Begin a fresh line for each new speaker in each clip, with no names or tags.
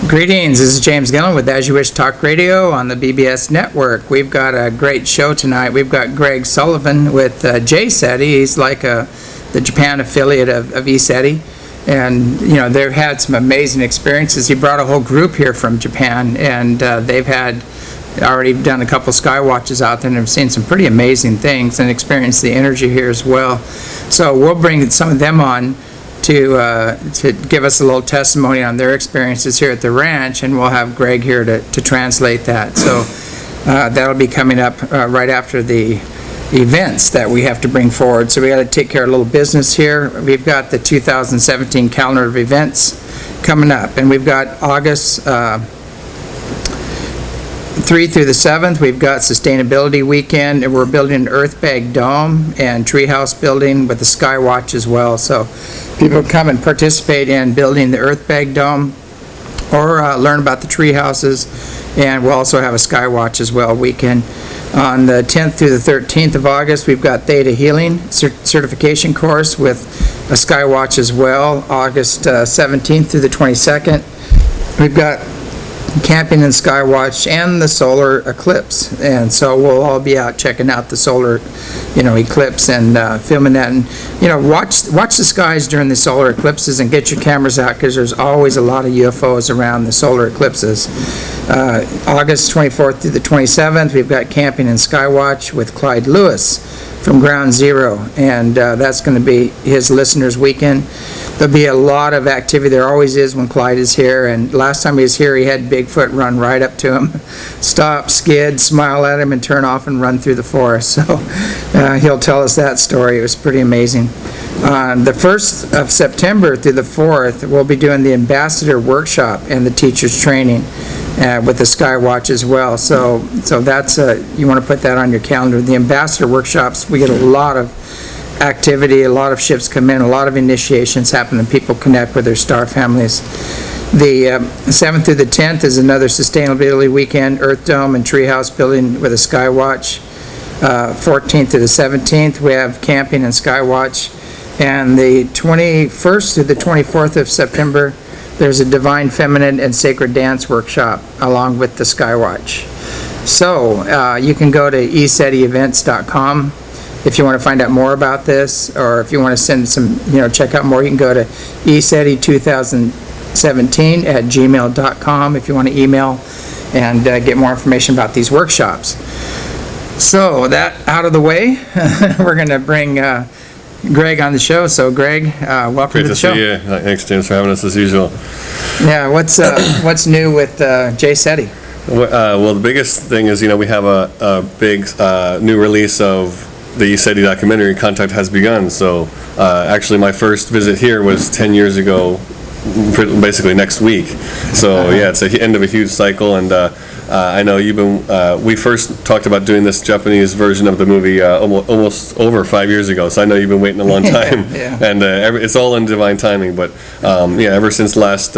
Greetings, this is James Gillen with As You Wish Talk Radio on the BBS Network. We've got a great show tonight. We've got Greg Sullivan with JCETI. He's like the Japan affiliate of ECETI. And, you know, they've had some amazing experiences. He brought a whole group here from Japan, and they've already done a couple sky watches out there and have seen some pretty amazing things and experienced the energy here as well. So we'll bring some of them on to give us a little testimony on their experiences here at the ranch, and we'll have Greg here to translate that. So that'll be coming up right after the events that we have to bring forward. So we got to take care of a little business here. We've got the 2017 calendar of events coming up, and we've got August 3 through the 7th, we've got Sustainability Weekend, and we're building an Earth Bag Dome and treehouse building with the Sky Watch as well. So people come and participate in building the Earth Bag Dome or learn about the tree houses, and we'll also have a Sky Watch as well weekend. On the 10th through the 13th of August, we've got Theta Healing certification course with a Sky Watch as well. August 17th through the 22nd, we've got camping and sky watch and the solar eclipse, and so we'll all be out checking out the solar eclipse and filming that, and watch the skies during the solar eclipses and get your cameras out, because there's always a lot of UFOs around the solar eclipses. August 24th through the 27th, we've got camping and sky watch with Clyde Lewis from Ground Zero, and that's going to be his listeners weekend. There'll be a lot of activity. There always is when Clyde is here, and last time he was here, he had Bigfoot run right up to him, stop, skid, smile at him, and turn off and run through the forest. So he'll tell us that story. It was pretty amazing. On the 1st of September through the 4th, we'll be doing the Ambassador Workshop and the Teachers Training with the Sky Watch as well. So that's you want to put that on your calendar. The Ambassador Workshops, we get a lot of activity, a lot of ships come in, a lot of initiations happen, and people connect with their star families. The 7th through the 10th is another Sustainability Weekend, Earth Dome and Treehouse building with a Sky Watch. 14th to the 17th, we have camping and Sky Watch. And the 21st through the 24th of September, there's a Divine Feminine and Sacred Dance Workshop along with the Sky Watch. So you can go to ECETIEvents.com if you want to find out more about this, or if you want to send some, check out more, you can go to ECETI2017@gmail.com if you want to email and get more information about these workshops. So that out of the way, we're going to bring Greg on the show. So Greg, welcome to the show.
Great to see you. Thanks, James, for having us as usual.
Yeah, what's new with JCETI?
Well, the biggest thing is, we have a big new release of the ECETI documentary, Contact Has Begun. So actually my first visit here was 10 years ago, basically next week. So yeah, it's the end of a huge cycle, and I know you've been, we first talked about doing this Japanese version of the movie almost over 5 years ago, so I know you've been waiting a long time.
Yeah.
And it's all in divine timing, but ever since last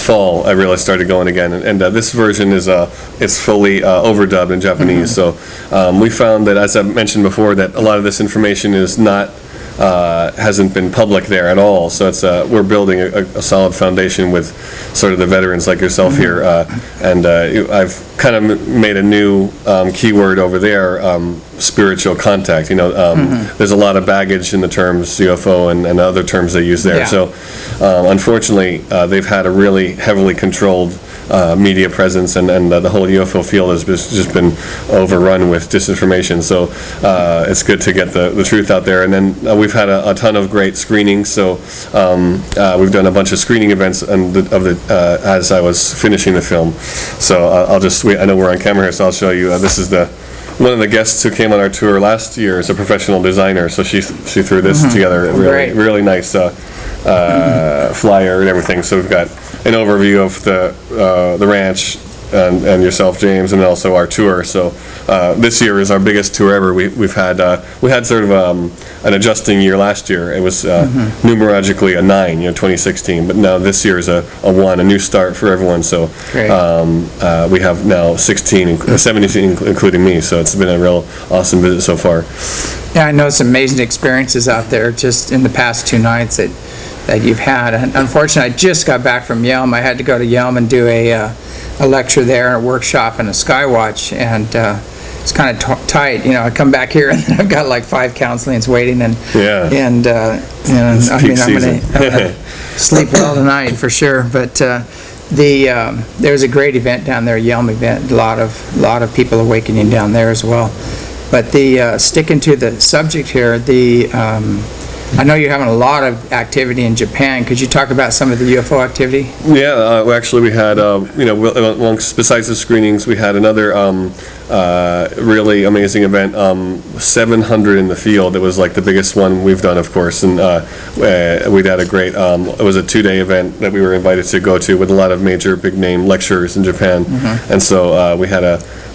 fall, I really started going again, and this version is it's fully overdubbed in Japanese. So we found that, as I mentioned before, that a lot of this information is not hasn't been public there at all. So it's we're building a solid foundation with sort of the veterans like yourself here, and I've kind of made a new keyword over there, spiritual contact. There's a lot of baggage in the terms UFO and other terms they use there.
Yeah.
So unfortunately, they've had a really heavily controlled media presence, and the whole UFO field has just been overrun with disinformation. So it's good to get the truth out there. And then we've had a ton of great screenings. So we've done a bunch of screening events as I was finishing the film. So I know we're on camera here, so I'll show you. This is one of the guests who came on our tour last year is a professional designer, so she threw this together. Really nice flyer and everything. So we've got an overview of the ranch and yourself, James, and also our tour. So this year is our biggest tour ever. We had sort of an adjusting year last year. It was numerologically a 9, 2016, but now this year is a 1, a new start for everyone. So we have now 17, including me. So it's been a real awesome visit so far.
Yeah, I know some amazing experiences out there just in the past 2 nights that that you've had. And unfortunately, I just got back from Yelm. I had to go to Yelm and do a lecture there, a workshop, and a Skywatch, and it's kind of tight. I come back here and I've got like 5 counselings waiting, and
Yeah.
and
It's
I
peak
mean, I'm
season.
gonna sleep well tonight for sure. But there was a great event down there, Yelm event. A lot of people awakening down there as well. But sticking to the subject here, I know you're having a lot of activity in Japan. Could you talk about some of the UFO activity?
Yeah, actually, we had, besides the screenings, we had another really amazing event, 700 in the field. It was like the biggest one we've done, of course, and we had a great, it was a 2-day event that we were invited to go to with a lot of major big-name lecturers in Japan. And so we had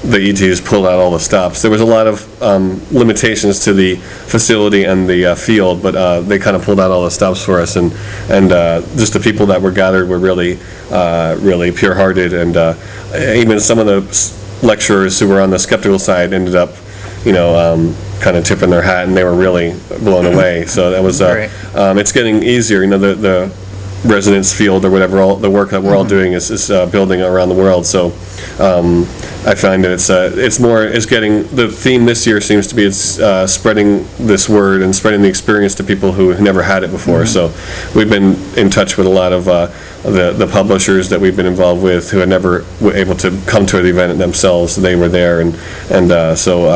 the ETs pulled out all the stops. There was a lot of limitations to the facility and the field, but they kind of pulled out all the stops for us, and just the people that were gathered were really pure-hearted, and even some of the lecturers who were on the skeptical side ended up, kind of tipping their hat, and they were really blown away. So that was, it's getting easier, the residence field or whatever, all the work that we're all doing is building around the world. So I find that it's getting, the theme this year seems to be spreading this word and spreading the experience to people who have never had it before. So we've been in touch with a lot of the publishers that we've been involved with who had never were able to come to the event themselves. They were there, and so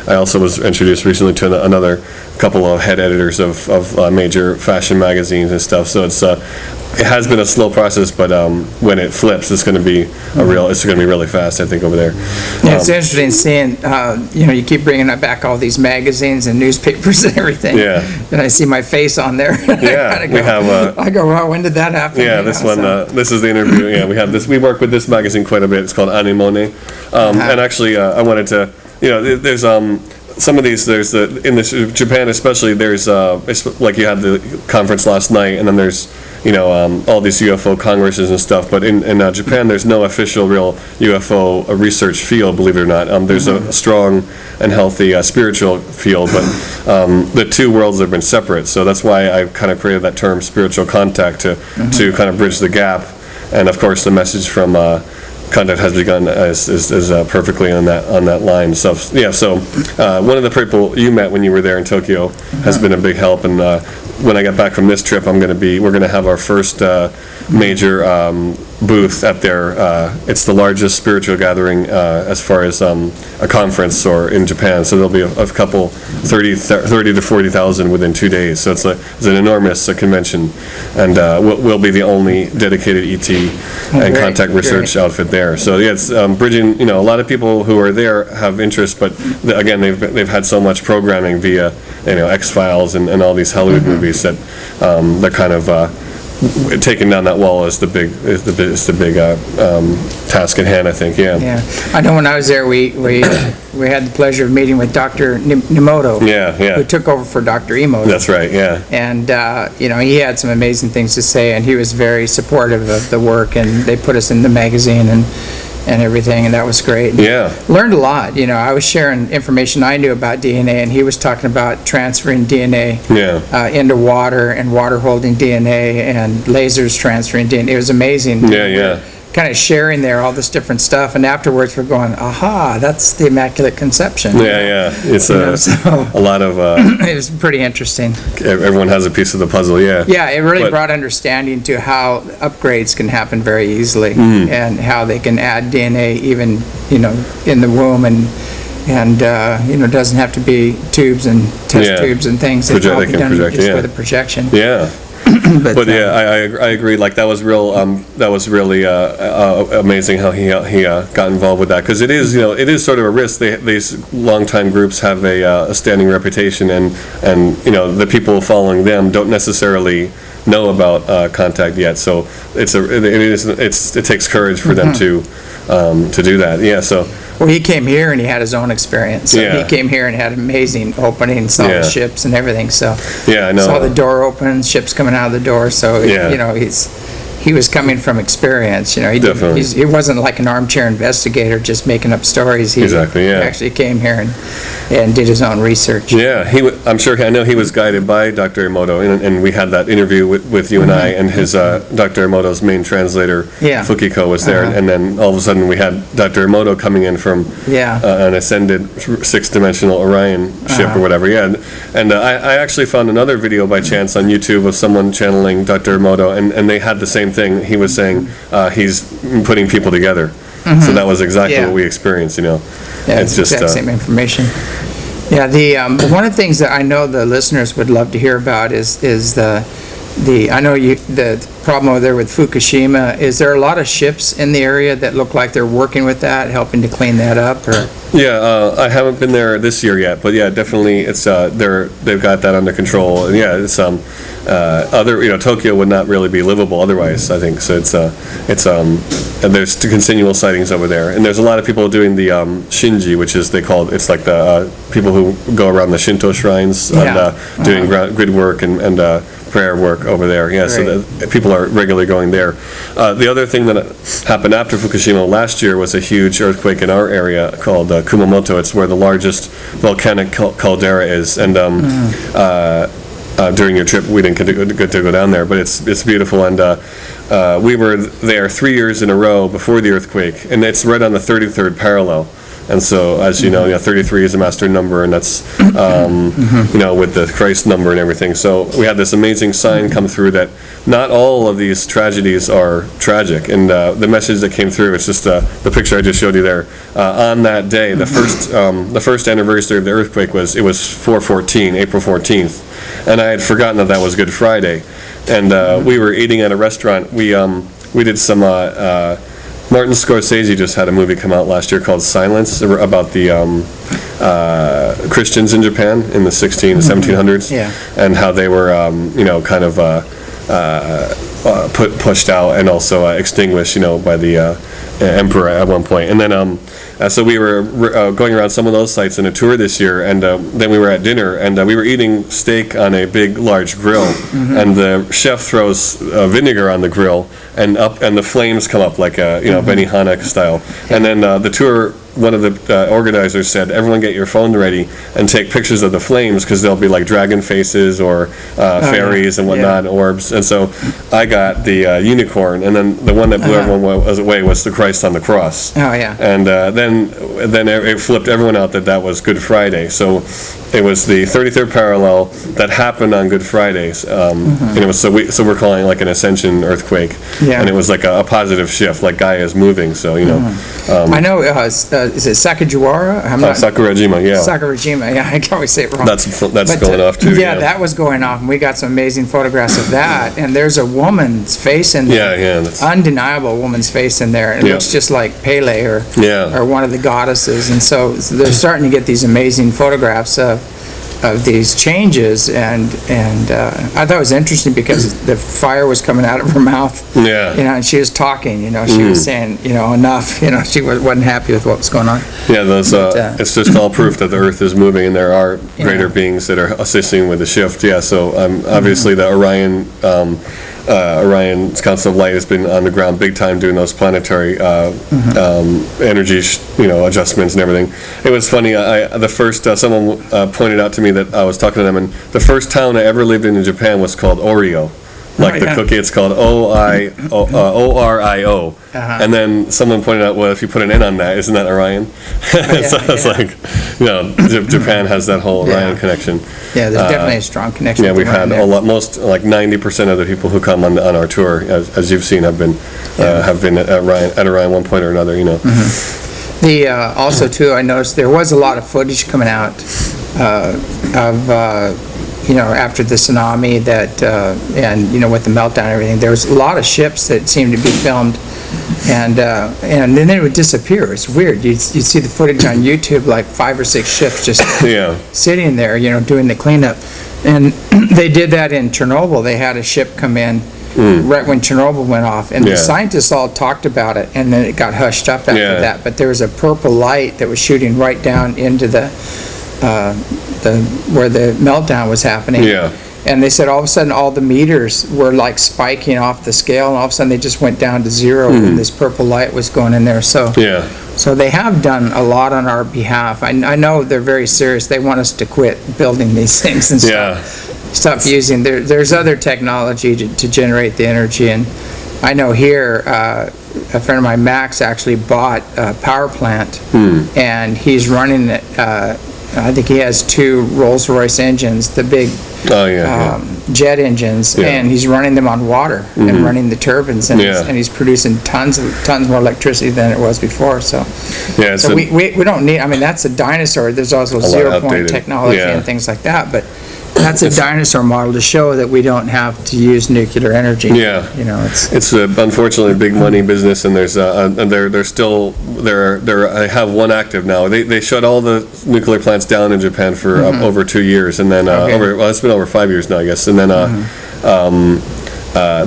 I also was introduced recently to another couple of head editors of major fashion magazines and stuff. So it has been a slow process, but when it flips, it's going to be really fast, I think, over there.
Yeah, it's interesting seeing, you keep bringing back all these magazines and newspapers and everything.
Yeah.
And I see my face on there.
Yeah, we have.
I go, wow, when did that happen?
Yeah, this one. This is the interview. Yeah, we have this. We work with this magazine quite a bit. It's called Anemone, and actually, I wanted to. There's some of these. There's in Japan especially. There's it's like you had the conference last night, and then there's all these UFO congresses and stuff. But in Japan, there's no official real UFO research field, believe it or not. There's a strong and healthy spiritual field, but the two worlds have been separate. So that's why I kind of created that term, spiritual contact, to kind of bridge the gap. And of course, the message from Contact Has Begun is perfectly on that line. So yeah, so one of the people you met when you were there in Tokyo has been a big help, and when I get back from this trip, we're going to have our first major booth at their, it's the largest spiritual gathering as far as a conference or in Japan. So there'll be a couple, 30 to 40,000 within 2 days. So it's an enormous convention, and we'll be the only dedicated ET and contact research outfit there. So yeah, it's bridging. A lot of people who are there have interest, but again, they've had so much programming via X-Files and all these Hollywood movies that they're kind of taking down that wall is the big task at hand, I think.
Yeah, I know when I was there, we had the pleasure of meeting with Dr. Nimoto.
Yeah.
Who took over for Dr. Emoto.
That's right. Yeah.
And he had some amazing things to say, and he was very supportive of the work, and they put us in the magazine and everything, and that was great.
Yeah.
Learned a lot. I was sharing information I knew about DNA, and he was talking about transferring DNA into water, and water holding DNA, and lasers transferring DNA. It was amazing.
Yeah.
Kind of sharing there all this different stuff, and afterwards we're going, aha, that's the Immaculate Conception.
Yeah. It's a lot of.
It was pretty interesting.
Everyone has a piece of the puzzle. Yeah.
Yeah, it really brought understanding to how upgrades can happen very easily, and how they can add DNA even in the womb, and doesn't have to be tubes and test tubes and things. It can all be done just with a projection.
Yeah. But yeah, I agree. Like that was really amazing how he got involved with that, because it is sort of a risk. These longtime groups have a standing reputation, and the people following them don't necessarily know about Contact yet. So it takes courage for them to do that. Yeah. So.
Well, he came here and he had his own experience. So he came here and had an amazing opening, saw the ships and everything. So
I know.
Saw the door open, ships coming out of the door. So he he was coming from experience, you know.
Definitely.
He wasn't like an armchair investigator just making up stories. He actually came here and did his own research.
Yeah, I know he was guided by Dr. Emoto, and we had that interview with you and I, and his Dr. Emoto's main translator, Fukiko, was there, and then all of a sudden we had Dr. Emoto coming in from an ascended six-dimensional Orion ship or whatever. Yeah, and I actually found another video by chance on YouTube of someone channeling Dr. Emoto, and they had the same thing. He was saying he's putting people together. So that was exactly what we experienced, you know.
Yeah, it's just exact same information. Yeah, one of the things that I know the listeners would love to hear about is the problem over there with Fukushima. Is there a lot of ships in the area that look like they're working with that, helping to clean that up? Or?
Yeah, I haven't been there this year yet, but yeah, definitely it's they've got that under control. And yeah, it's Tokyo would not really be livable otherwise, I think. So and there's continual sightings over there, and there's a lot of people doing the Shinji, which is it's like the people who go around the Shinto shrines and doing grid work and prayer work over there. Yeah, so people are regularly going there. The other thing that happened after Fukushima last year was a huge earthquake in our area called Kumamoto. It's where the largest volcanic caldera is, and during your trip we didn't get to go down there, but it's beautiful, and we were there 3 years in a row before the earthquake, and it's right on the 33rd parallel. And so, as you know, 33 is a master number, and that's, with the Christ number and everything. So we had this amazing sign come through that not all of these tragedies are tragic. And the message that came through, it's just the picture I just showed you there. On that day, the first anniversary of the earthquake was 4/14, April 14th. And I had forgotten that was Good Friday. And we were eating at a restaurant. We did some... Martin Scorsese just had a movie come out last year called Silence, about the Christians in Japan in the 1700s, and how they were, pushed out and also extinguished, by the emperor at one point. And then, so we were going around some of those sites in a tour this year, and then we were at dinner, and we were eating steak on a big, large grill, and the chef throws vinegar on the grill, and the flames come up like Benihana style. And then the tour, one of the organizers said, everyone get your phone ready and take pictures of the flames, because there'll be like dragon faces or fairies and whatnot, and orbs. And so I got the unicorn, and then the one that blew everyone away was the Christ on the cross.
Oh, yeah.
And then it flipped everyone out that was Good Friday. So it was the 33rd parallel that happened on Good Fridays, and it was so we're calling it like an ascension earthquake, and it was like a positive shift, like Gaia is moving. So
I know. Is it Sakajiwara?
Sakurajima, yeah.
Sakurajima, yeah. I can always say it wrong.
That's going off too.
Yeah, that was going off, and we got some amazing photographs of that. And there's a woman's face in there.
Yeah.
Undeniable woman's face in there. It looks just like Pele or one of the goddesses. And so they're starting to get these amazing photographs of these changes, and I thought it was interesting because the fire was coming out of her mouth.
Yeah.
And she was talking. She was saying, enough. She wasn't happy with what was going on.
Yeah, it's just all proof that the Earth is moving, and there are greater beings that are assisting with the shift. Yeah. So obviously the Orion's Council of Light has been on the ground big time doing those planetary energy, adjustments and everything. It was funny. The first someone pointed out to me that I was talking to them, and the first town I ever lived in Japan was called Oreo. Like the cookie, it's called Orio. And then someone pointed out, well, if you put an N on that, isn't that Orion? So it's like, Japan has that whole Orion connection.
Yeah, there's definitely a strong connection.
Yeah, we've had most, like 90% of the people who come on our tour, as you've seen, have been at Orion one point or another.
Also too, I noticed there was a lot of footage coming out of after the tsunami and with the meltdown and everything. There was a lot of ships that seemed to be filmed, and then they would disappear. It's weird. You'd see the footage on YouTube, like 5 or 6 ships just sitting there, doing the cleanup. And they did that in Chernobyl. They had a ship come in right when Chernobyl went off, and the scientists all talked about it, and then it got hushed up after that. But there was a purple light that was shooting right down into the where the meltdown was happening. And they said all of a sudden all the meters were like spiking off the scale, and all of a sudden they just went down to zero when this purple light was going in there. So so they have done a lot on our behalf. I know they're very serious. They want us to quit building these things and stop using. There's other technology to generate the energy, and I know here a friend of mine, Max, actually bought a power plant, and he's running it. I think he has 2 Rolls-Royce engines, the big jet engines, and he's running them on water and running the turbines, and, he's producing tons more electricity than it was before. So, so we don't need. I mean, that's a dinosaur. There's also 0-point technology and things like that, but that's a dinosaur model to show that we don't have to use nuclear energy. You know,
it's unfortunately a big money business, and there's and they're still I have one active now. They shut all the nuclear plants down in Japan for over 2 years, and then it's been over 5 years now, I guess, and then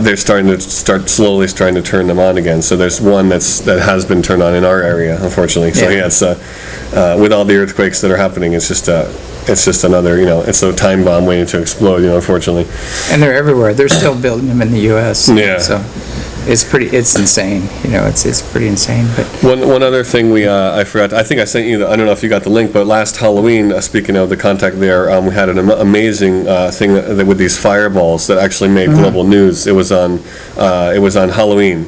they're slowly starting to turn them on again. So there's one that has been turned on in our area, unfortunately. So it's with all the earthquakes that are happening, it's just another, it's a time bomb waiting to explode, unfortunately.
And they're everywhere. They're still building them in the U.S. So it's insane. It's pretty insane. But
one other thing I forgot. I think I sent you. I don't know if you got the link, but last Halloween, speaking of the contact there, we had an amazing thing with these fireballs that actually made global news. It was on Halloween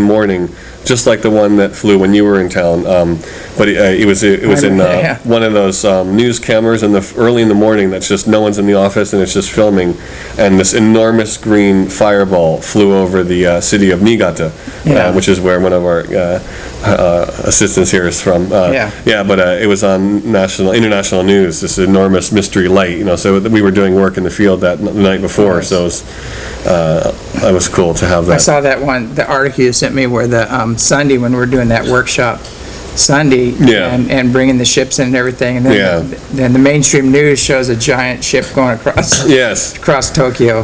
morning. Just like the one that flew when you were in town, but it was in one of those news cameras early in the morning. That's just no one's in the office and it's just filming, and this enormous green fireball flew over the city of Niigata, which is where one of our assistants here is from. But it was on international news. This enormous mystery light, So we were doing work in the field the night before, so it was cool to have that.
I saw that one, the article you sent me, where the Sunday, when we were doing that workshop Sunday, and bringing the ships in and everything, and then the mainstream news shows a giant ship going across Tokyo.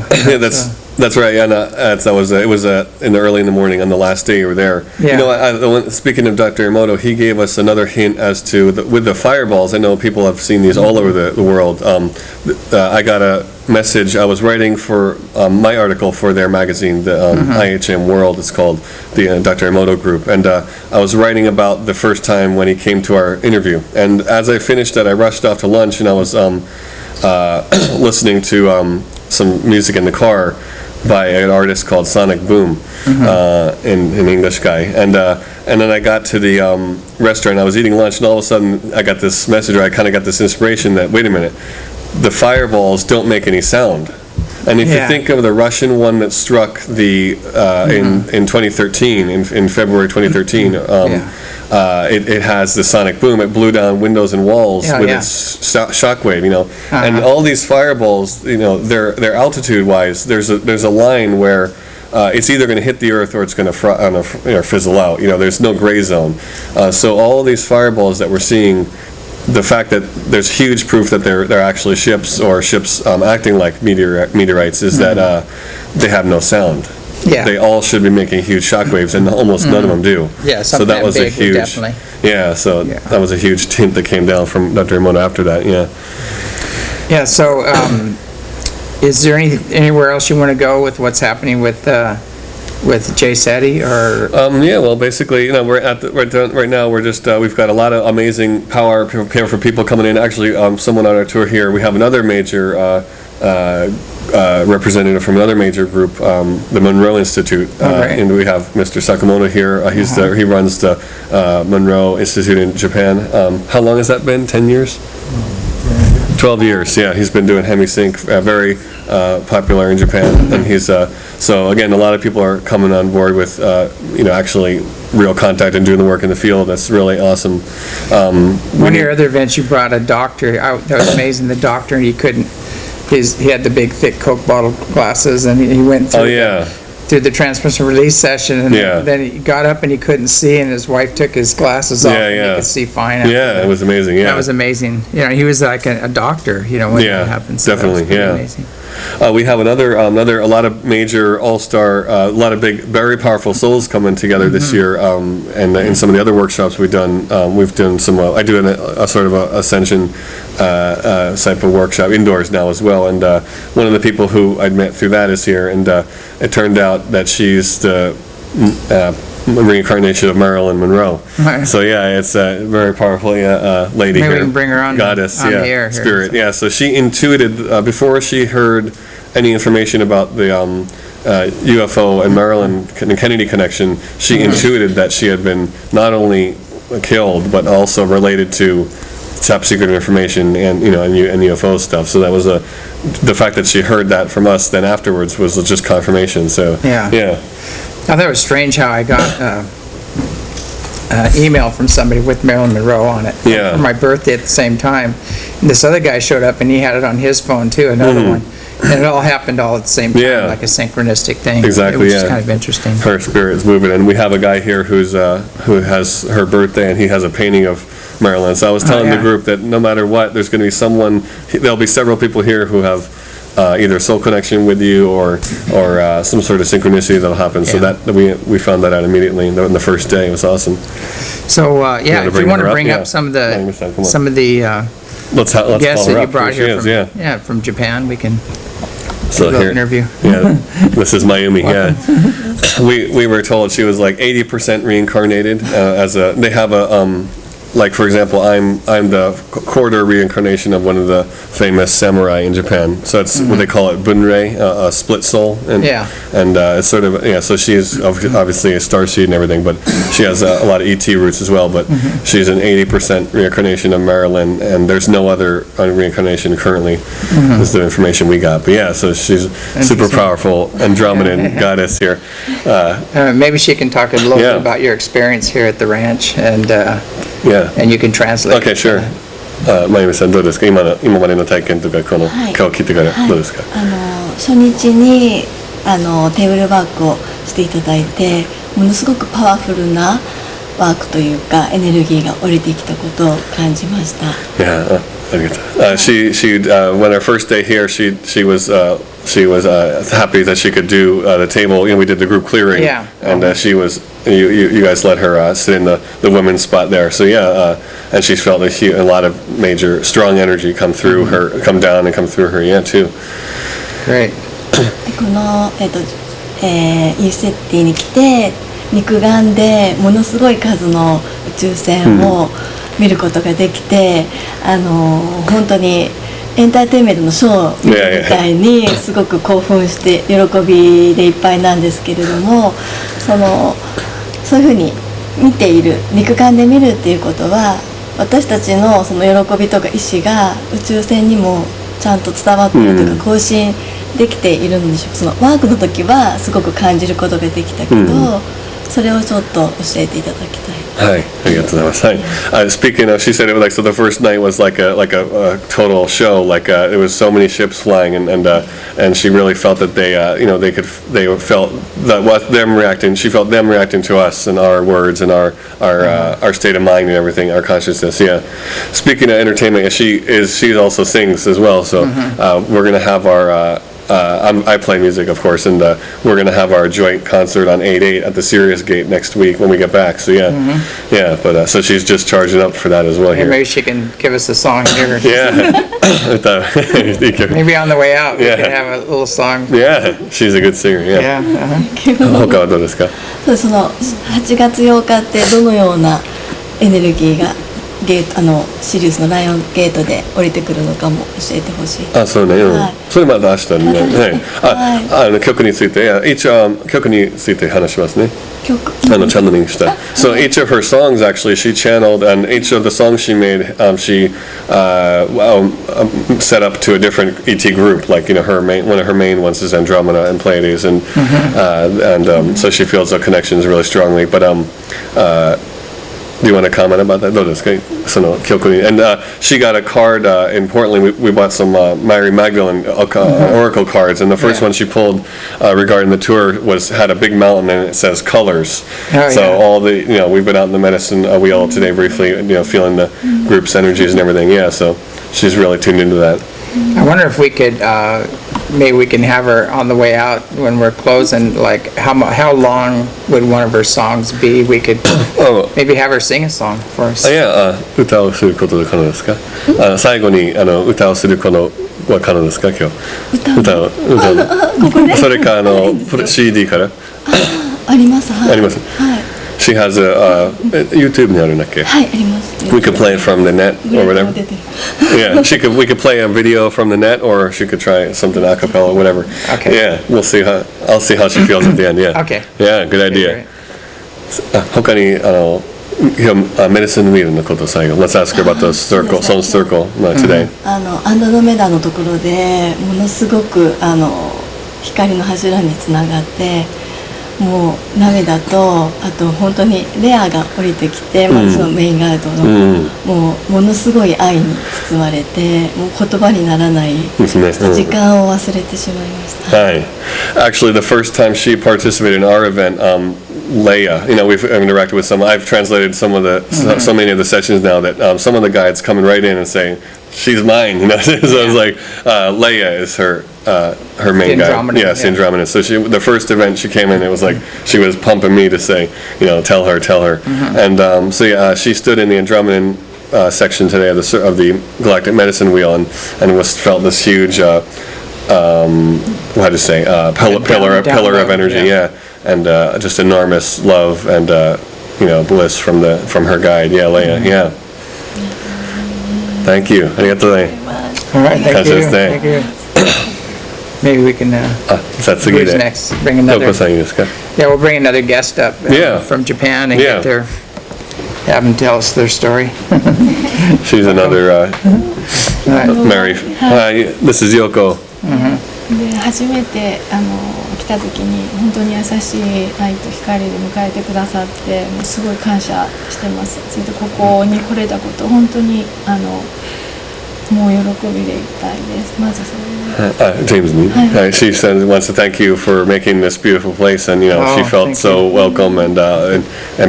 That's right. And it was in the early in the morning on the last day you were there. Speaking of Dr. Emoto, he gave us another hint as to with the fireballs. I know people have seen these all over the world. I got a message. I was writing for my article for their magazine, the IHM World. It's called the Dr. Emoto Group, and I was writing about the first time when he came to our interview. And as I finished that, I rushed off to lunch, and I was listening to some music in the car by an artist called Sonic Boom, an English guy, and then I got to the restaurant. I was eating lunch, and all of a sudden I got this message, or I kind of got this inspiration that, wait a minute, the fireballs don't make any sound. And if you think of the Russian one that struck in 2013, in February 2013, it has the sonic boom. It blew down windows and walls with its shockwave, And all these fireballs, they're altitude-wise. There's a line where it's either going to hit the earth or it's going to fizzle out. There's no gray zone. So all of these fireballs that we're seeing, the fact that there's huge proof that they're actually ships acting like meteorites is that they have no sound. They all should be making huge shockwaves, and almost none of them do. So that was a huge. That was a huge hint that came down from Dr. Emoto after that.
So is there anywhere else you want to go with what's happening with JCETI, or?
Well, basically, we're right now. We're just we've got a lot of amazing power for people coming in. Actually, someone on our tour here. We have another major representative from another major group, the Monroe Institute, and we have Mr. Sakamoto here. He runs the Monroe Institute in Japan. How long has that been? 10 years? 12 years, he's been doing hemisync, very popular in Japan, and he's so again, a lot of people are coming on board with actually real contact and doing the work in the field. That's really awesome.
One of your other events, you brought a doctor out. That was amazing. The doctor, he couldn't. He had the big, thick Coke bottle glasses, and he went through. Through the transmission release session, and then he got up and he couldn't see, and his wife took his glasses off and he could see fine.
It was amazing.
That was amazing. He was like a doctor. When that happened. So
definitely.
amazing.
we have a lot of major all-star, a lot of big, very powerful souls coming together this year. And in some of the other workshops we've done some, I do a sort of a ascension type of workshop indoors now as well. And one of the people who I'd met through that is here, and it turned out that she's the reincarnation of Marilyn Monroe.
Right.
So yeah, it's a very powerful lady
Maybe
here.
we can bring her on
Goddess,
the
yeah,
air here,
spirit,
so.
yeah. So she intuited before she heard any information about the UFO and Marilyn and Kennedy connection. She intuited that she had been not only killed but also related to top secret information and and UFO stuff. So that was the fact that she heard that from us then afterwards was just confirmation. So
Yeah.
yeah.
I thought it was strange how I got an email from somebody with Marilyn Monroe on it
Yeah.
for my birthday at the same time. And this other guy showed up and he had it on his phone too, another one. And it all happened all at the same time,
Yeah.
like a synchronistic thing.
Exactly,
It was
yeah.
just kind of interesting.
Her spirit is moving, and we have a guy here who has her birthday, and he has a painting of Marilyn. So I was telling
yeah.
the group that no matter what, there's going to be there'll be several people here who have either soul connection with you or some sort of synchronicity that'll happen. So
Yeah.
that we found that out immediately in the first day. It was awesome.
So,
wanna
yeah, if you
bring
want
her
to
up?
bring
Yeah.
up some of
I understand. Come on.
the
Let's
guests
call her
that you
up.
brought
Here
here
she is,
from, from Japan, we can
So
do a
here,
interview.
yeah, this is Mayumi. Yeah, we were told she was like 80% reincarnated they have a like for example, I'm the quarter reincarnation of one of the famous samurai in Japan. So it's what they call it bunrei, a split soul. And,
Yeah.
And it's sort of so she's obviously a starseed and everything, but she has a lot of ET roots as well. But she's an 80% reincarnation of Marilyn, and there's no other reincarnation currently. Is the information we got. But yeah, so she's super powerful Andromedan goddess here.
Maybe she can talk a little
Yeah.
bit about your experience here at the ranch,
Yeah.
and you can translate.
Okay, sure. まゆみさんどうですか？今までの体験とかこの顔を聞いてからどうですか？
初日にテーブルワークをしていただいて、ものすごくパワフルなワークというかエネルギーが降りてきたことを感じました。
Yeah, ありがとう。She when her first day here, she was happy that she could do the table. We did the group clearing,
Yeah.
and you guys let her sit in the women's spot there. So yeah, and she felt a lot of major strong energy come through her, come down and come through her. Yeah, too.
Great.
このECETI に来て肉眼でものすごい数の宇宙船を見ることができて、本当にエンターテインメントのショーみたいにすごく興奮して喜びでいっぱいなんですけれども、そういうふうに見ている、肉眼で見るっていうことは私たちのその喜びとか意志が宇宙船にもちゃんと伝わっているというか更新できているんでしょうか。そのワークの時はすごく感じることができたけど、それをちょっと教えていただきたい。
Hi, ありがとうございます。はい。Speaking of, she said it was like so. The first night was like a total show. Like there was so many ships flying, and she really felt that they felt that what them reacting. She felt them reacting to us and our words and our state of mind and everything, our consciousness. Yeah. Speaking of entertainment, she also sings as well. So we're gonna have our. I play music, of course, and we're going to have our joint concert on 8/8 at the Sirius Gate next week when we get back. So yeah, yeah. But so she's just charging up for that as well here.
Maybe she can give us a song here.
Yeah.
Maybe on the way out we
Yeah.
can have a little song.
Yeah, she's a good singer. Yeah.
Yeah.
他はどうですか？
その8月8日ってどのようなエネルギーがシリウスのライオンゲートで降りてくるのかも教えてほしい。
あ、そうね。それまた明日にね。はい。曲について、一応曲について話しますね。channeling stuff. So each of her songs, actually, she channeled, and each of the songs she made, she set up to a different ET group. Like one of her main ones is Andromeda and Pleiades, and so she feels a connection really strongly. But do you want to comment about that? どうですか？その曲に。And she got a card in Portland. We bought some Mary Magdalene oracle cards, and the first one she pulled regarding the tour had a big mountain and it says colors.
Oh,
so
yeah.
all the we've been out in the medicine wheel today briefly, feeling the group's energies and everything. Yeah, so she's really tuned into that.
I wonder if we could maybe we can have her on the way out when we're closing, like, how long would one of her songs be? We could maybe have her sing a song for us.
歌をすることで可能ですか？最後に歌をすることは可能ですか？今日歌をそれかCD から
あります。はい。
あります。
はい。
She has a YouTube にあるんだっけ？
はい、あります。
We could play it from the net or whatever.
出てる。
Yeah, we could play a video from the net, or she could try something a cappella, whatever.
Okay.
Yeah, I'll see how she feels at the end. Yeah.
Okay.
Yeah, good idea. 他にメディシンウィールのこと最後。Let's ask her about the circle, some circle today.
アンドロメダのところでものすごく光の柱につながって。もう涙とあと本当にレアが降りてきて、まずそのメインガードの、ものすごい愛に包まれてもう言葉にならない時間を忘れてしまいました。
はい。Actually, the first time she participated in our event, Leia, we've interacted with some. I've translated some of so many of the sessions now that some of the guides coming right in and saying, "She's mine," So I was like, Leia is her main guide. Yes, Andromeda. So the first event she came in, it was like she was pumping me to say, tell her. And she stood in the Andromedan section today of the Galactic Medicine Wheel and felt this huge, pillar of energy. Yeah. And just enormous love and bliss from her guide. Yeah, Leia. Yeah. Thank you. ありがとうね。
All right, thank you.
感謝ですね。
Thank you. Maybe we can.
さあ次
Who's
で。
next? Bring
どこ
another.
さんいいですか？
Yeah, we'll bring another guest up
Yeah.
from Japan and
Yeah.
have them tell us their story.
She's another Mary. Hi, this is Yoko.
で初めて来た時に本当に優しい愛と光で迎えてくださってもうすごい感謝してます。それでここに来れたこと本当にもう喜びでいっぱいです。まずそれで
James, she wants to thank you for making this beautiful place, and she felt so welcome and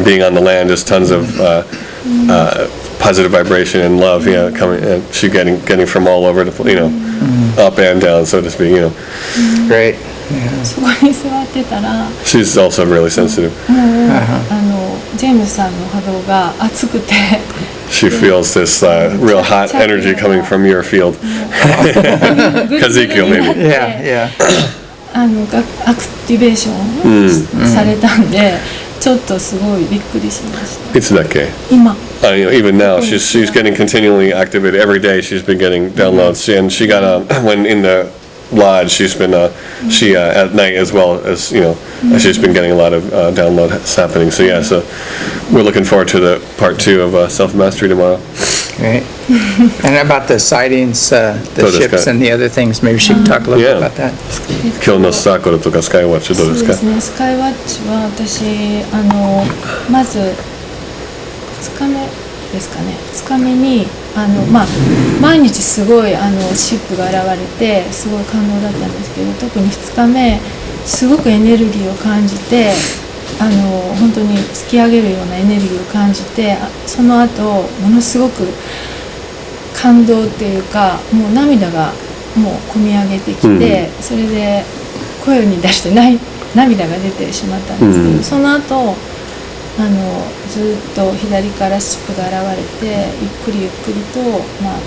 being on the land. Just tons of positive vibration and love, coming. And she getting from all over the, up and down, so to speak.
Great.
そこに座ってたら
She's also really sensitive.
もうジェームスさんの波動が熱くて
She feels this real hot energy coming from your field. Kazikyo, maybe.
Yeah.
アクティベーションされたんで、ちょっとすごいびっくりしました。
いつだっけ？
今。
Even now, she's getting continually activated every day. She's been getting downloads, and she got when in the lodge. She's been she at night as well as she's been getting a lot of downloads happening. So so we're looking forward to the part 2 of self mastery tomorrow.
Great. And about the sightings, the ships and the other things, maybe she could talk a little bit about that.
今日のサークルとかスカイウォッチどうですか？
そうですね。スカイワッチは私まず2日目ですかね。2日目に毎日すごいシップが現れてすごい感動だったんですけど、特に2日目すごくエネルギーを感じて本当に突き上げるようなエネルギーを感じて、その後ものすごく感動っていうかもう涙がもう込み上げてきて、それで声に出して涙が出てしまったんですけど、その後ずっと左からシップが現れてゆっくりと、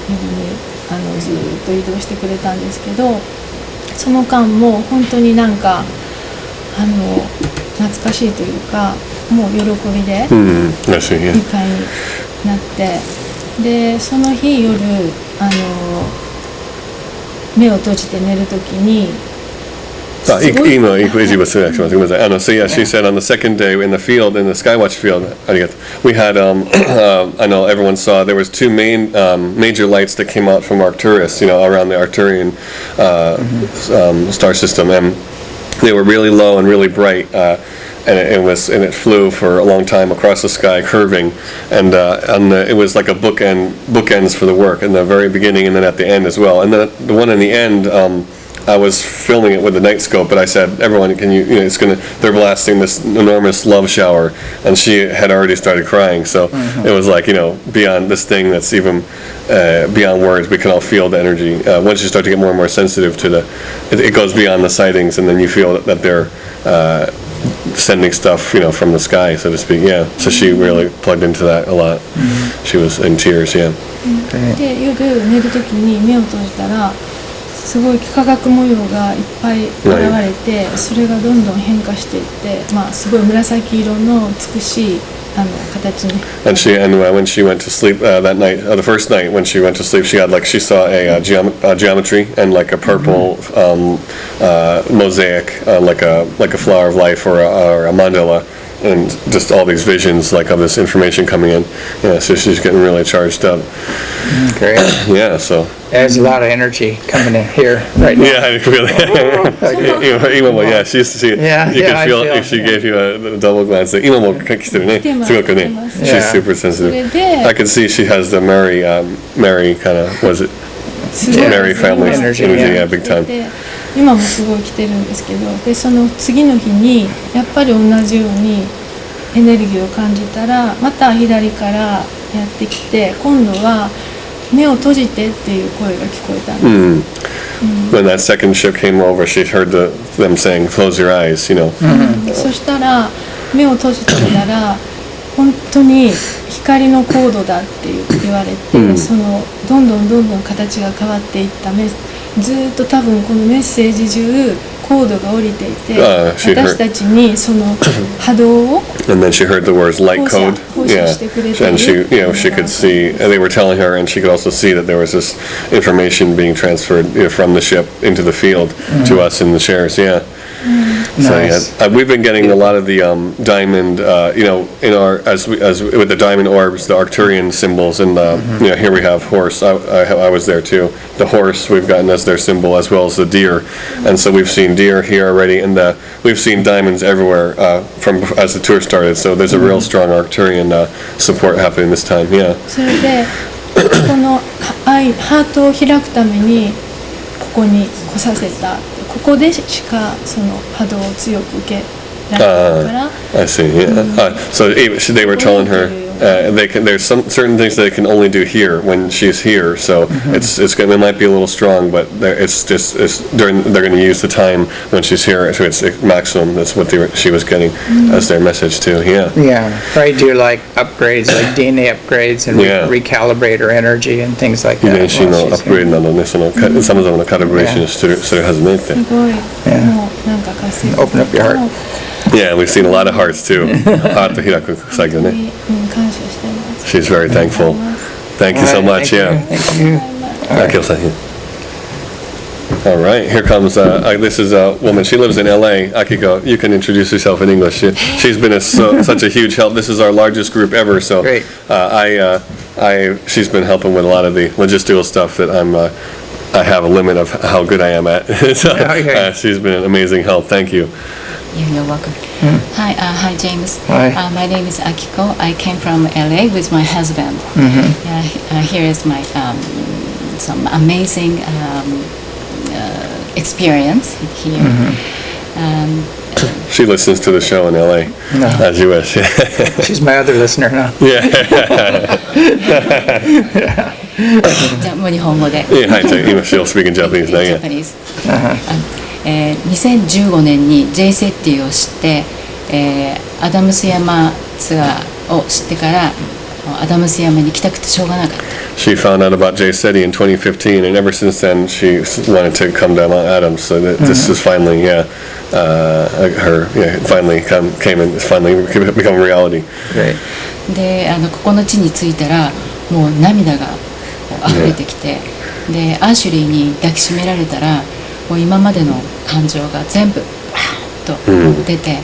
右にずっと移動してくれたんですけど、その間も本当になんか懐かしいというかもう喜びでいっぱいになって、でその日夜目を閉じて寝るときに
So she said on the second day in the field, in the Skywatch field, we had, I know everyone saw, there was 2 major lights that came out from Arcturus, around the Arcturian star system, and they were really low and really bright, and it flew for a long time across the sky, curving, and it was like a bookends for the work in the very beginning and then at the end as well, and the one in the end, I was filming it with the night scope, but I said, everyone, can you, they're blasting this enormous love shower, and she had already started crying, so it was like, beyond this thing that's even beyond words, we can all feel the energy. Once you start to get more and more sensitive to it goes beyond the sightings, and then you feel that they're sending stuff, from the sky, so to speak. Yeah. So she really plugged into that a lot. She was in tears. Yeah.
で夜寝る時に目を閉じたらすごい幾何学模様がいっぱい現れて、それがどんどん変化していって、すごい紫色の美しい形に。
And when she went to sleep that night, the first night when she went to sleep, she saw a geometry and like a purple mosaic, like a flower of life or a mandala, and just all these visions like of this information coming in. Yeah, so she's getting really charged up.
Great.
Yeah, so.
There's a lot of energy coming in here right now.
Yeah, really. Imamo, yeah, you could feel
I
she gave you a double glance. Imamo 来てるね。すごくね。She's super sensitive. I can see she has the Mary kind of, was it? Mary family energy, yeah, big time.
今もすごい来てるんですけど、でその次の日にやっぱり同じようにエネルギーを感じたら、また左からやってきて、今度は目を閉じてっていう声が聞こえたんです。
When that second ship came over, she heard them saying, "Close your eyes,"
そしたら目を閉じてみたら本当に光のコードだって言われて、そのどんどん形が変わっていったずっと多分このメッセージ中コードが降りていて、私たちにその波動を
And then she heard the words light code. Yeah. And she could see, and they were telling her, and she could also see that there was this information being transferred from the ship into the field to us in the shares. Yeah.
Nice.
So we've been getting a lot of the diamond, in our as with the diamond orbs, the Arcturian symbols, and here we have horse. I was there too. The horse we've gotten as their symbol, as well as the deer, and so we've seen deer here already, and we've seen diamonds everywhere from as the tour started. So there's a real strong Arcturian support happening this time. Yeah.
それでこのハートを開くためにここに来させた。ここでしかその波動を強く受けられないから。
I see. Yeah. So they were telling her there's some certain things they can only do here when she's here. So it might be a little strong, but they're going to use the time when she's here to its maximum. That's what she was getting as their message too. Yeah.
Yeah. Probably do like upgrades, like DNA upgrades, and recalibrate her energy and things like that.
遺伝子のアップグレードなどね、その様々なカリブレーションするはずねって。
すごい。もうなんか活性。
Open up your heart.
Yeah, we've seen a lot of hearts too. Heart to hiraku saigyo ne. She's very thankful. Thank you so much. Yeah.
Thank you.
Akio-san. All right, here comes, this is a woman, she lives in LA, Akiko, you can introduce yourself in English. She's been such a huge help. This is our largest group ever, so
Great.
She's been helping with a lot of the logistical stuff that I have a limit of how good I am at. So, she's been an amazing help. Thank you.
You're welcome. Hi, James.
Hi.
My name is Akiko. I came from LA with my husband. Here is my some amazing experience here.
She listens to the show in LA, as you wish.
She's my other listener now.
じゃあもう日本語で。
はい、じゃあ今 she'll speak in Japanese ね。
Japanese. 2015年に JCETI を知って、アダムス山ツアーを知ってからアダムス山に行きたくてしょうがなかった。
She found out about JCETI in 2015, and ever since then she wanted to come to Mount Adams. So this is finally, finally came and finally become a reality.
Great.
で、ここの地に着いたらもう涙が溢れてきて、でアーシュリーに抱きしめられたらもう今までの感情が全部バーッと出て、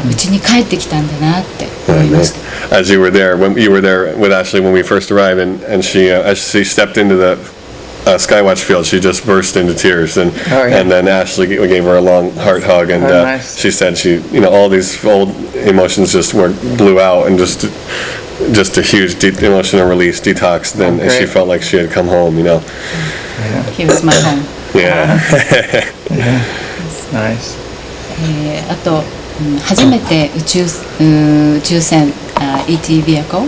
うちに帰ってきたんだなって思いました。
As you were there, when you were there with Ashley when we first arrived, and she as she stepped into the Skywatch field, she just burst into tears, and then Ashley gave her a long heart hug, and she said all these old emotions just blew out, and just a huge deep emotional release detox. Then and she felt like she had come home.
He was my home.
Yeah.
Nice.
あと、初めて宇宙船、ET ビアコを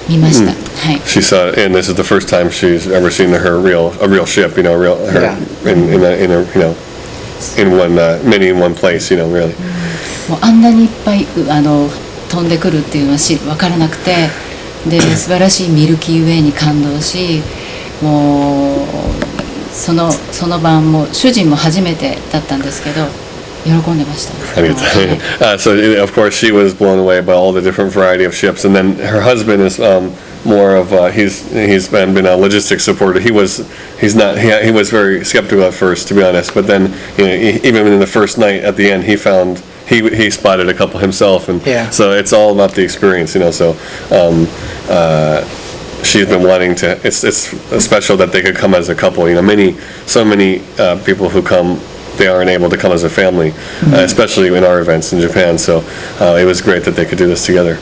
見ました。はい。
She saw it, and this is the first time she's ever seen a real ship. You know,
Yeah.
in one many in one place. You know, really.
もうあんなにいっぱい飛んでくるっていうのは分からなくて、で素晴らしいミルキーウェイに感動し、もうその晩も主人も初めてだったんですけど喜んでました。
So of course she was blown away by all the different variety of ships, and then her husband is more of he's been a logistics supporter. He was very skeptical at first, to be honest, but then even in the first night at the end he found. He spotted a couple himself, and so it's all about the experience, you know. So she's been wanting to. It's special that they could come as a couple. You know, so many people who come, they aren't able to come as a family, especially in our events in Japan. So it was great that they could do this together.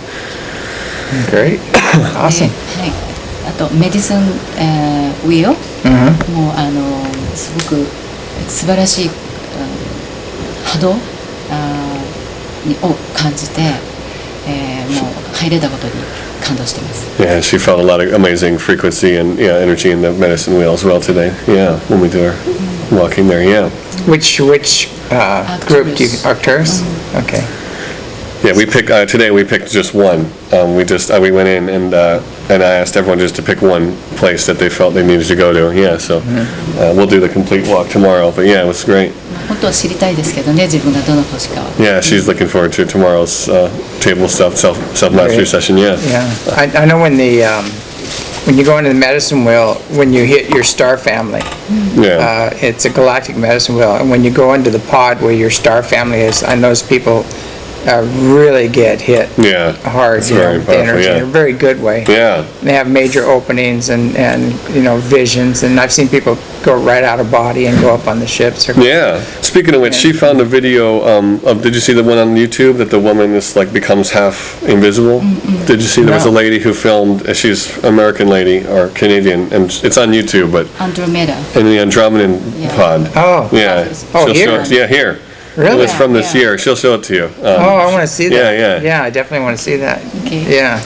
Great. Awesome.
はい。あとメディスン、ウィオ、もうすごく素晴らしい、波動を感じて、もう入れたことに感動しています。
Yeah, she felt a lot of amazing frequency and energy in the medicine wheel as well today. Yeah, when we do our walking there. Yeah.
Which group do you Arcturus? Okay.
Yeah, we picked today. We picked just one. We went in and I asked everyone just to pick one place that they felt they needed to go to. Yeah, so we'll do the complete walk tomorrow. But yeah, it was great.
本当は知りたいですけどね、自分がどの星かは。
Yeah, she's looking forward to tomorrow's table self-mastery session. Yeah.
Yeah. I know when you go into the medicine wheel, when you hit your star family, it's a galactic medicine wheel, and when you go into the pod where your star family is, I notice people really get hit hard,
it's very
with the energy in a very good way.
Yeah.
They have major openings and visions, and I've seen people go right out of body and go up on the ships.
Yeah. Speaking of which, she found a video of. Did you see the one on YouTube that the woman is becomes half invisible? Did you see there was a lady who filmed? She's an American lady or Canadian, and it's on YouTube. But
Andromeda.
In the Andromedan pod.
Oh.
Yeah.
Oh, here.
Here.
Really?
It was from this year. She'll show it to you.
I want to see that.
Yeah.
I definitely want to see that.
Okay.
Yeah,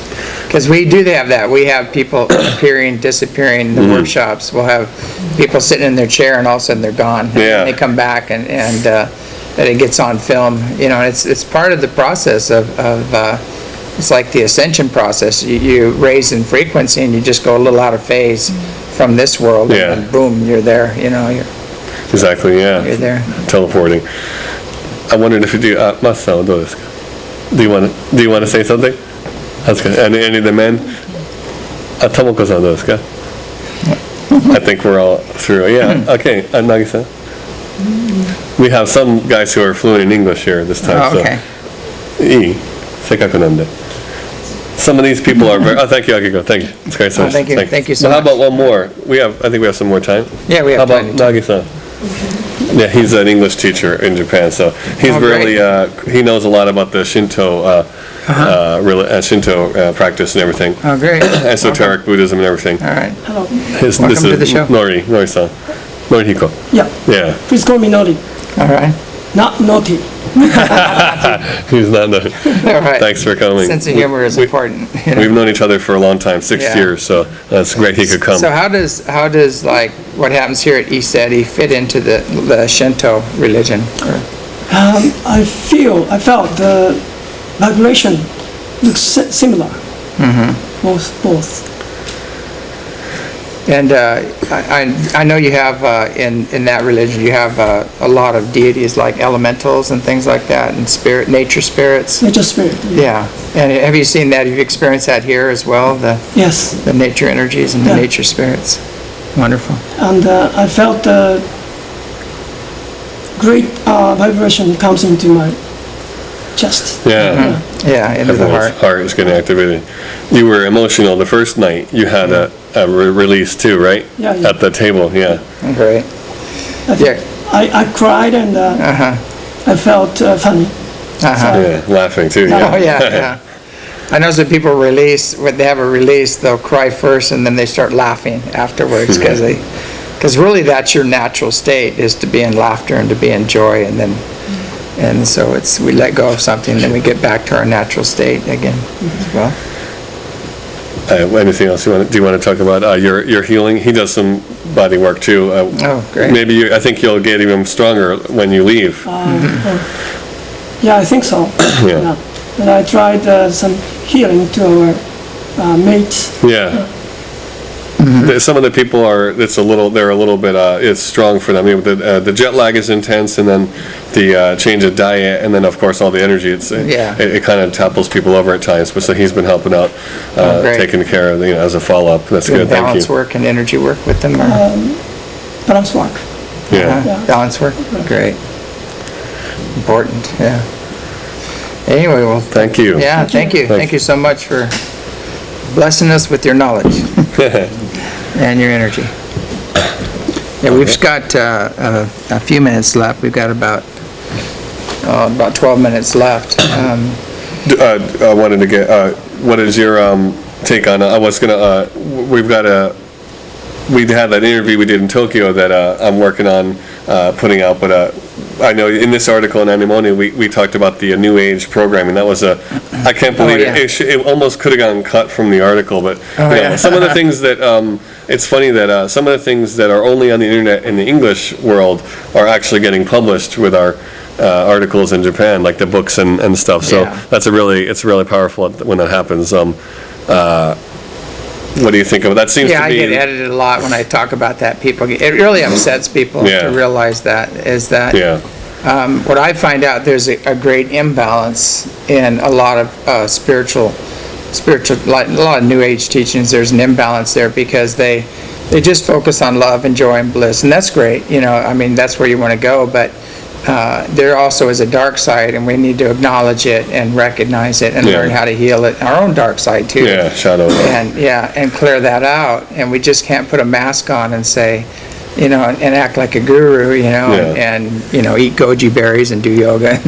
because we do have that. We have people appearing, disappearing in the workshops. We'll have people sitting in their chair and all of a sudden they're gone.
Yeah.
And they come back and that it gets on film. It's part of the process of it's like the ascension process. You raise in frequency and you just go a little out of phase from this world and boom, you're there.
Exactly. Yeah.
You're there.
Teleporting. I wondered if you do. Masa-san, どうですか? Do you want to say something? Any of the men? Tomoko-san, どうですか? I think we're all through. Yeah. Okay. Nagi-san. We have some guys who are fluent in English here this time.
Oh, okay.
いい? せっかくなんで. Some of these people are very. Oh, thank you, Akiko. Thank you. It's great.
Thank you. Thank you so
much. How
much.
about one more? I think we have some more time.
Yeah, we have
How
time.
about Nagi-san? Yeah, he's an English teacher in Japan, so he's really he knows a lot about the Shinto Shinto practice and everything.
Oh, great.
Esoteric Buddhism and everything.
All right.
Hello.
Welcome to the show.
Nori-san. Norihiko.
Yeah.
Yeah.
Please call me Naughty.
All right.
Not naughty.
He's not naughty.
All right.
Thanks for coming.
Sense of humor is important.
We've known each other for a long time, 6 years, so that's great he could come.
So how does what happens here at ECETI fit into the Shinto religion?
I felt the vibration looks similar. Both.
And I know you have in that religion you have a lot of deities like elementals and things like that, and nature spirits.
Nature spirit.
Yeah. And have you seen that? Have you experienced that here as well?
Yes.
The nature energies and the nature spirits. Wonderful.
And I felt great vibration comes into my chest.
Yeah.
Yeah, into the heart.
Heart is getting activated. You were emotional the first night. You had a release too, right?
Yeah.
At the table, yeah.
Great.
I cried and I felt funny.
Yeah, laughing too. Yeah.
Oh yeah. I know when people when they have a release, they'll cry first and then they start laughing afterwards because Because really that's your natural state, is to be in laughter and to be in joy, and so we let go of something, then we get back to our natural state again as well.
Anything else do you want to talk about? Your healing? He does some body work too.
Oh, great.
Maybe I think you'll get even stronger when you leave.
Yeah, I think so.
Yeah.
And I tried some healing to our mates.
Yeah. Some of the people they're a little bit, it's strong for them. The jet lag is intense, and then the change of diet, and then of course all the energy. It kind of topples people over at times. But so he's been helping out, taking care of as a follow up. That's good. Thank you.
Balance work and energy work with them.
Balance work.
Yeah.
Balance work. Great. Important. Yeah. Anyway, well,
thank you.
Yeah, thank you. Thank you so much for blessing us with your knowledge and your energy. Yeah, we've got a few minutes left. We've got about 12 minutes left.
I wanted to get, what is your take on, we had that interview we did in Tokyo that I'm working on putting out, but I know in this article in Anemone, we talked about the New Age programming. That was I can't believe it almost could have gotten cut from the article, but some of the things that, it's funny that some of the things that are only on the internet in the English world are actually getting published with our articles in Japan, like the books and stuff. So it's really powerful when that happens. What do you think of it? That seems to be...
I get edited a lot when I talk about that. It really upsets people to realize that, what I find out, there's a great imbalance in a lot of spiritual, a lot of New Age teachings. There's an imbalance there because they just focus on love and joy and bliss, and that's great. That's where you want to go, but there also is a dark side, and we need to acknowledge it and recognize it and learn how to heal it. Our own dark side too.
Yeah, shadow.
And clear that out. And we just can't put a mask on and say, and act like a guru, and eat goji berries and do yoga.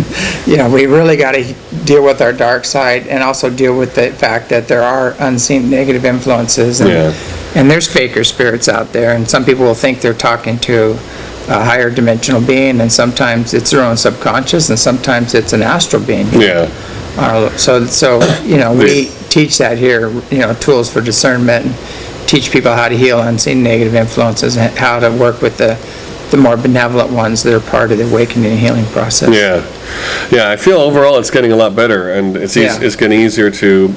We really got to deal with our dark side and also deal with the fact that there are unseen negative influences, and there's faker spirits out there, and some people will think they're talking to a higher dimensional being, and sometimes it's their own subconscious, and sometimes it's an astral being. We teach that here, tools for discernment, and teach people how to heal unseen negative influences and how to work with the more benevolent ones that are part of the awakening and healing process.
I feel overall it's getting a lot better, and it's getting easier to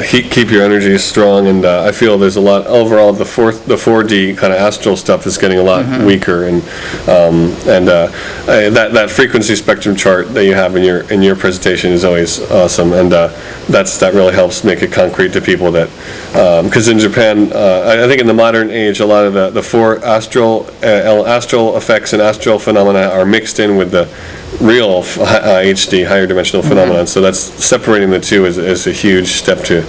keep your energy strong, and I feel there's a lot overall. The 4D kind of astral stuff is getting a lot weaker, and that frequency spectrum chart that you have in your presentation is always awesome, and that really helps make it concrete to people that because in Japan, I think in the modern age, a lot of the four astral effects and astral phenomena are mixed in with the real HD, higher dimensional phenomenon. So that's separating the two is a huge step to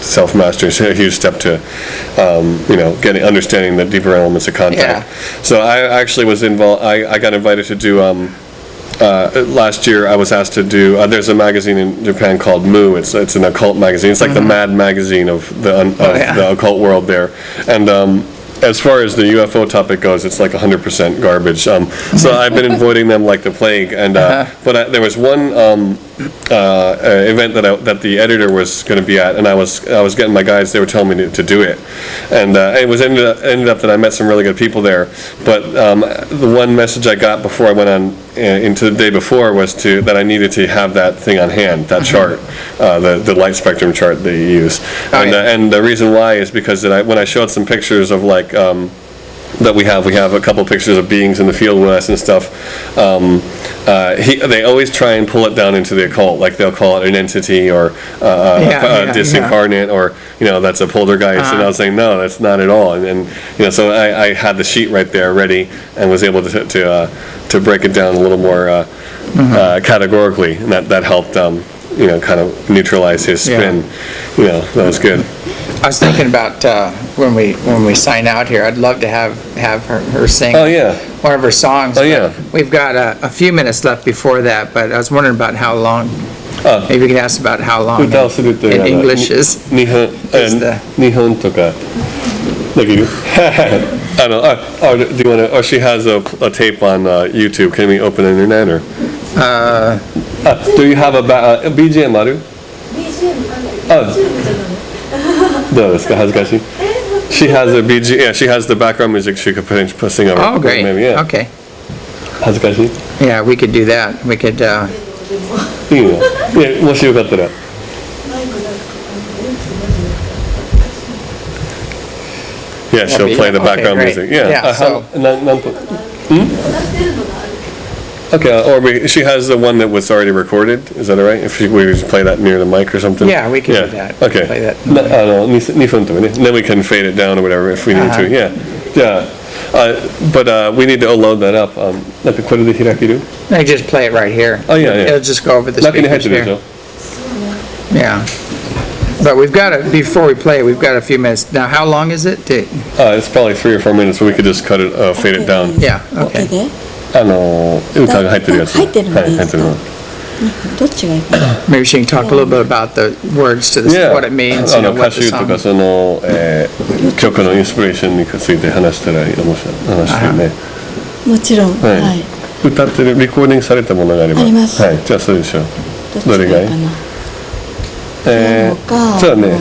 self-mastery. It's a huge step to understanding the deeper elements of contact. So I actually was involved. I got invited to do last year. I was asked to do. There's a magazine in Japan called Mu. It's an occult magazine. It's like the Mad magazine of the occult world there, and. As far as the UFO topic goes, it's like 100% garbage. So I've been avoiding them like the plague. And but there was one event that the editor was going to be at, and I was getting my guides. They were telling me to do it, and it was ended up that I met some really good people there. But the one message I got before I went on into the day before was that I needed to have that thing on hand, that chart, the light spectrum chart that you use. And the reason why is because when I showed some pictures of that we have a couple pictures of beings in the field with us and stuff. They always try and pull it down into the occult, like they'll call it an entity or a disincarnate or that's a poltergeist. And I was saying no, that's not at all. And so I had the sheet right there ready and was able to break it down a little more categorically, and that helped kind of neutralize his spin. That was good.
I was thinking about when we sign out here, I'd love to have her sing one of her songs. We've got a few minutes left before that, but I was wondering about how long. Maybe you could ask about how long in English is.
日本とかできる I don't know. Oh, do you want to? Oh, she has a tape on YouTube. Can we open the internet or? Do you have a BGM ある？ どうですか？恥ずかしい。She has a BG. Yeah, she has the background music. She could potentially sing over.
Oh, great.
Maybe, yeah.
Okay.
恥ずかしい。
Yeah, we could do that. We could,
いいね。いや、もしよかったら。Yeah, she'll play the background
Okay,
music.
great.
Yeah.
Yeah, so-
何分? Okay, she has the one that was already recorded. Is that all right? If we just play that near the mic or something?
Yeah, we can do that.
Okay.
Play that.
2分とかね. Then we can fade it down or whatever if we need to. Yeah. Yeah. But we need to load that up. なんかこれで開ける?
I just play it right here.
Oh, yeah, yeah.
It'll just go over the
中に入っ
speakers
てるでし
here.
ょ?
Yeah. But we've got to, before we play, we've got a few minutes. Now, how long is it?
It's probably 3 or 4 minutes, so we could just cut it, fade it down.
Yeah, okay.
で
歌が入ってるやつ。
入ってるのでいいですか？
はい、入ってるの。
どっちがいいかな。
Maybe she can talk a little bit about the words to this,
Yeah.
what it means, you know,
歌
what the
詞と
song.
かその、曲のインスピレーションについて話したら面白い話してね。
もちろん、
はい
はい。
歌ってるレコーディングされたものがあれば。
あります
はい、じゃあそれでしょう。
どっちがいいかな。ピアノか、
そうだね。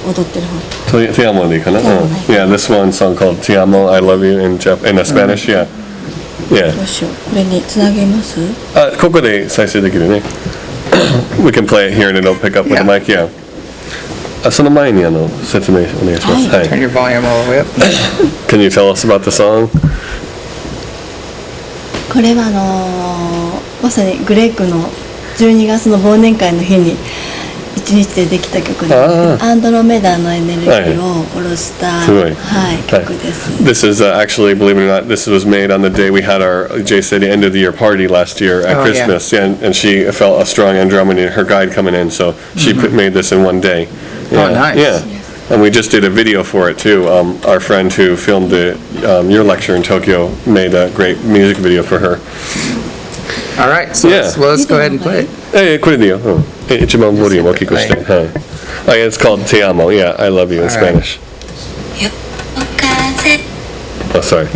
踊ってる方。
Te amo でいいかな。Yeah, this one song called Te amo, I love you in Spanish. Yeah. Yeah.
どうしよう。これにつなげます？
ここで再生できるね。We can play it here and it'll pick up with the mic. Yeah. その前に説明お願いします。はい。
Turn your volume all the way up.
Can you tell us about the song?
これはまさにグレッグの12月の忘年会の日に1日でできた曲なんですけど、アンドロメダのエネルギーを下ろした、
すごい。
はい、曲です。
This is actually, believe it or not, this was made on the day we had our JCETI end of the year party last year at
Oh, yeah.
Christmas. Yeah, and she felt a strong Andromeda, her guide coming in, so she made this in one day. Yeah,
nice.
Yeah. And we just did a video for it too. Our friend who filmed your lecture in Tokyo made a great music video for her.
All right, so
Yeah.
let's go ahead and play it.
これでいいよ。一番ボリューム大きくして。はい。It's called Te amo. Yeah, I love you in Spanish. Oh, sorry.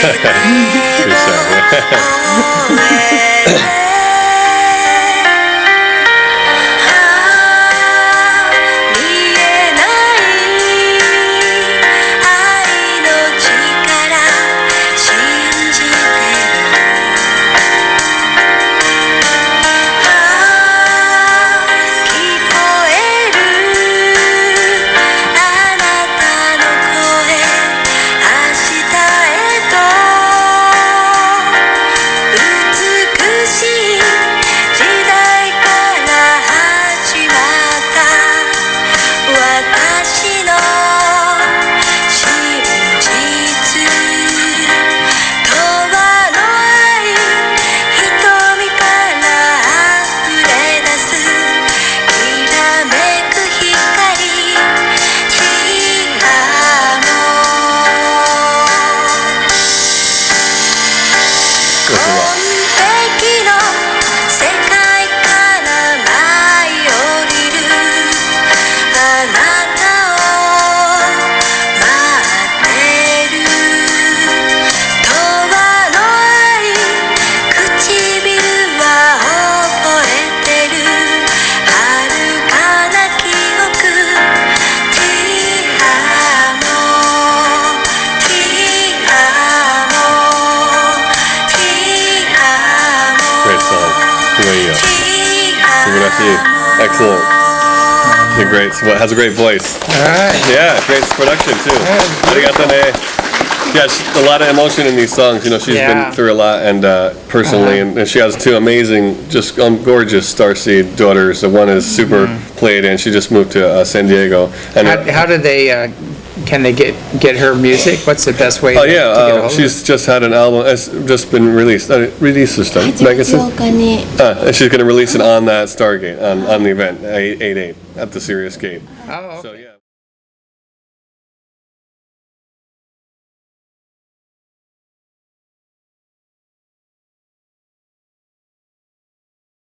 Good song. Excellent. Has a great voice.
All right.
Yeah, great production too. Arigato ne. Yeah, a lot of emotion in these songs. You know, she's been through a lot, and personally, and she has two amazing, just gorgeous Starseed daughters. The one is super played, and she just moved to San Diego. And
How do they? Can they get her music? What's the best way?
Oh
to get a
yeah,
hold of
she's just had an album. It's just been released. Release system.
8月8日に
And she's going to release it on that Stargate on the event 8/8 at the Sirius Gate.
Oh, okay.
So yeah.